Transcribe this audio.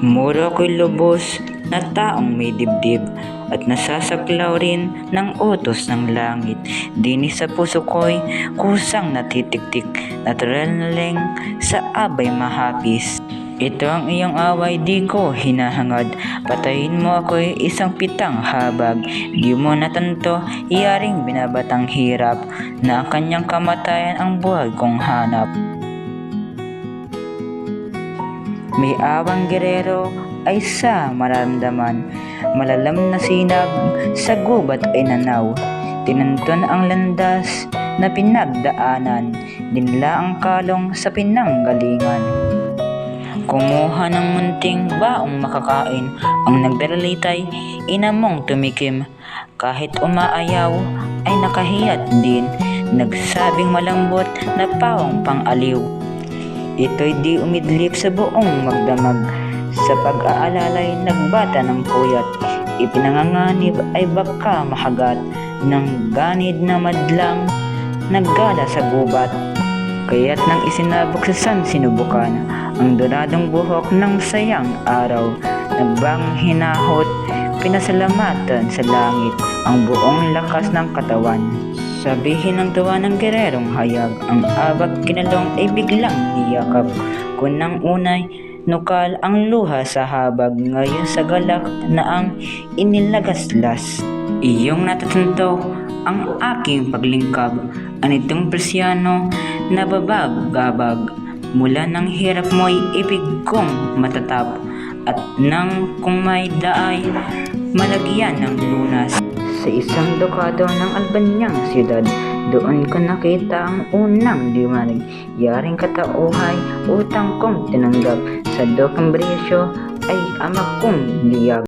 Mura ko'y lubos na taong may dibdib at nasasaklaw rin ng utos ng langit. Dinis sa puso ko'y kusang natitiktik, natural na leng sa abay mahapis. Ito ang iyong away, di ko hinahangad. Patayin mo ako'y isang pitang habag. Di mo natanto, iyaring binabatang hirap, na ang kanyang kamatayan ang buhay kong hanap. May awang gerero ay sa maramdaman, malalam na sinag sa gubat ay nanaw. Tinunton ang landas na pinagdaanan, dinla ang kalong sa pinanggalingan. Kumuha ng munting baong makakain, ang nagdaralitay inamong tumikim. Kahit umaayaw ay nakahiyat din, nagsabing malambot na pawang pang-aliw. Ito'y di umidlip sa buong magdamag, sa pag-aalalay nagbata ng puyat. Ipinanganganib ay baka mahagat, ng ganid na madlang naggala sa gubat. Kaya't nang isinabog sa sinubukan ang doradong buhok ng sayang araw, nagbang hinahot, pinasalamatan sa langit ang buong lakas ng katawan. Sabihin ng tuwa ng gererong hayag, ang abag kinalong ay biglang niyakap. Kunang unay, nukal ang luha sa habag, ngayon sa galak na ang inilagaslas. Iyong natatanto ang aking paglingkab, anitong presyano na babag-gabag. Mula ng hirap mo'y ibig kong matatap, at nang kung may daay, malagyan ng lunas. Sa isang dokado ng Albanyang siyudad, doon ko nakita ang unang liwanag. Yaring katauhay, utang kong tinanggap, sa dokang presyo ay ama kong liyag.